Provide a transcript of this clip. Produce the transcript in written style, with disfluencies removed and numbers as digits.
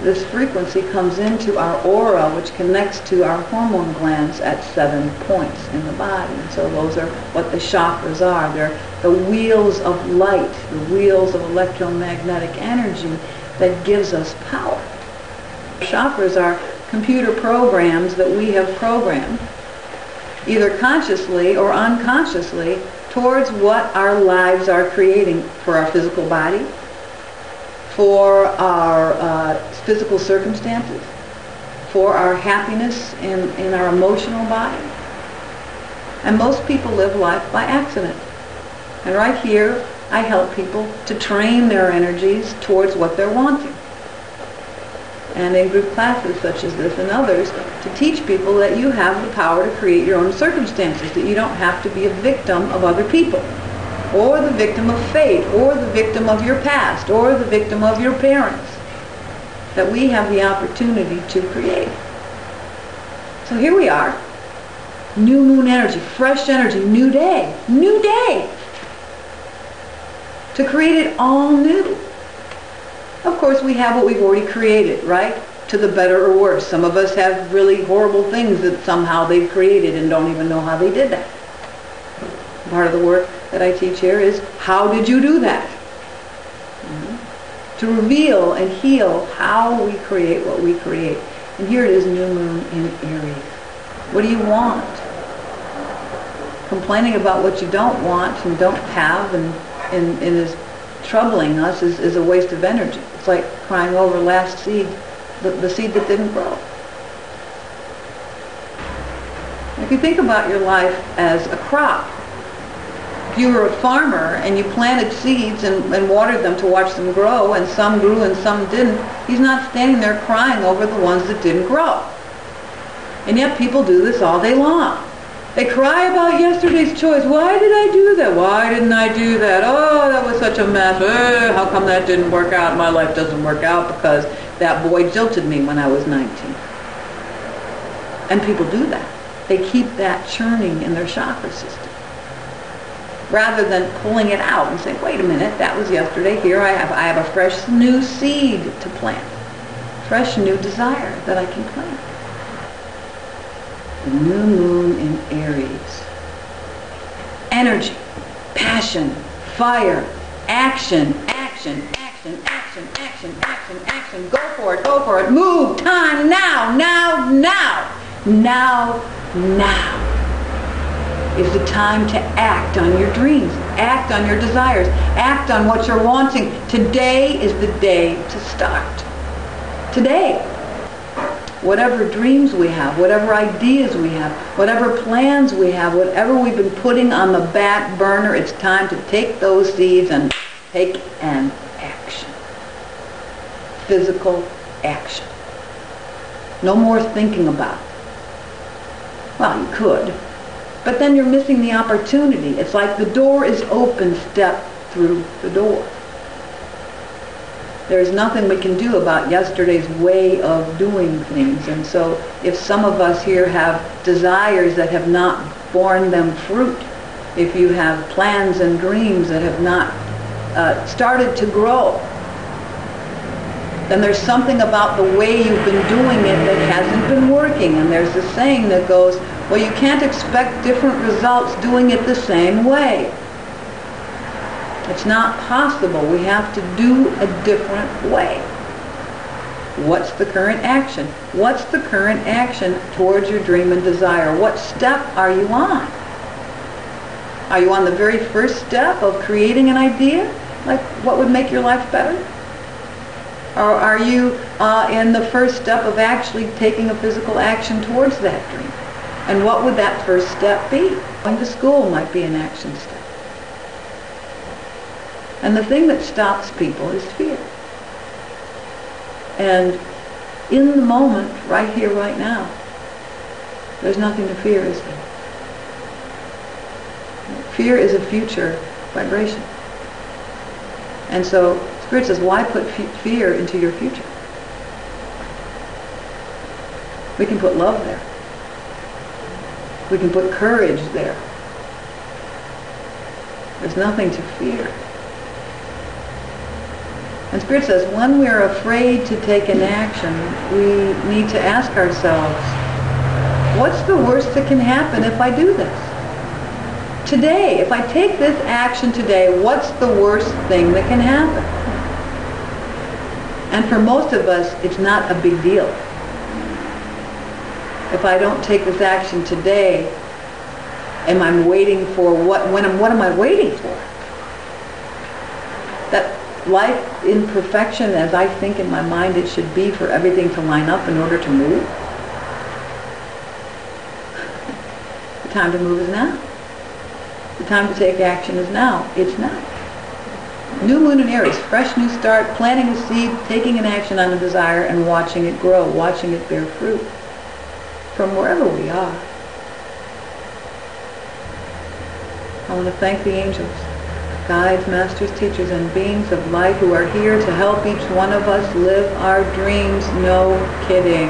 this frequency comes into our aura, which connects to our hormone glands at 7 points in the body. And so those are what the chakras are. They're the wheels of light, the wheels of electromagnetic energy that gives us power. Chakras are computer programs that we have programmed, either consciously or unconsciously, towards what our lives are creating for our physical body, for our physical circumstances, for our happiness in our emotional body. And most people live life by accident. And right here, I help people to train their energies towards what they're wanting. And in group classes such as this and others, to teach people that you have the power to create your own circumstances, that you don't have to be a victim of other people, or the victim of fate, or the victim of your past, or the victim of your parents, that we have the opportunity to create. So here we are, new moon energy, fresh energy, new day, to create it all new. Of course, we have what we've already created, right? To the better or worse. Some of us have really horrible things that somehow they've created and don't even know how they did that. Part of the work that I teach here is, how did you do that? To reveal and heal how we create what we create. And here it is, new moon in Aries. What do you want? Complaining about what you don't want and don't have and is troubling us is a waste of energy. It's like crying over last seed, the seed that didn't grow. If you think about your life as a crop, if you were a farmer and you planted seeds and watered them to watch them grow, and some grew and some didn't, he's not standing there crying over the ones that didn't grow. And yet people do this all day long. They cry about yesterday's choice. Why did I do that? Why didn't I do that? Oh, that was such a mess. How come that didn't work out? My life doesn't work out because that boy jilted me when I was 19. And people do that. They keep that churning in their chakra system, rather than pulling it out and saying, wait a minute, that was yesterday. Here I have a fresh new seed to plant, fresh new desire that I can plant. The new moon in Aries. Energy, passion, fire, action, action, action, action, action, action, action. Go for it, move, time, now, now, now. Now, now is the time to act on your dreams, act on your desires, act on what you're wanting. Today is the day to start. Today. Whatever dreams we have, whatever ideas we have, whatever plans we have, whatever we've been putting on the back burner, it's time to take those seeds and take an action. Physical action. No more thinking about it. Well, you could, but then you're missing the opportunity. It's like the door is open, step through the door. There's nothing we can do about yesterday's way of doing things. And so if some of us here have desires that have not borne them fruit, if you have plans and dreams that have not started to grow, then there's something about the way you've been doing it that hasn't been working. And there's this saying that goes, well, you can't expect different results doing it the same way. It's not possible. We have to do a different way. What's the current action? What's the current action towards your dream and desire? What step are you on? Are you on the very first step of creating an idea? Like what would make your life better? Or are you in the first step of actually taking a physical action towards that dream? And what would that first step be? Going to school might be an action step. And the thing that stops people is fear. And in the moment, right here, right now, there's nothing to fear, is there? Fear is a future vibration. And so Spirit says, why put fear into your future? We can put love there. We can put courage there. There's nothing to fear. And Spirit says, when we're afraid to take an action, we need to ask ourselves, what's the worst that can happen if I do this? Today, if I take this action today, what's the worst thing that can happen? And for most of us, it's not a big deal. If I don't take this action today, am I waiting for what am I waiting for? That life in perfection, as I think in my mind it should be, for everything to line up in order to move? The time to move is now. The time to take action is now. It's now. New moon in Aries, fresh new start, planting a seed, taking an action on a desire, and watching it grow, watching it bear fruit from wherever we are. I want to thank the angels, guides, masters, teachers, and beings of light who are here to help each one of us live our dreams. No kidding.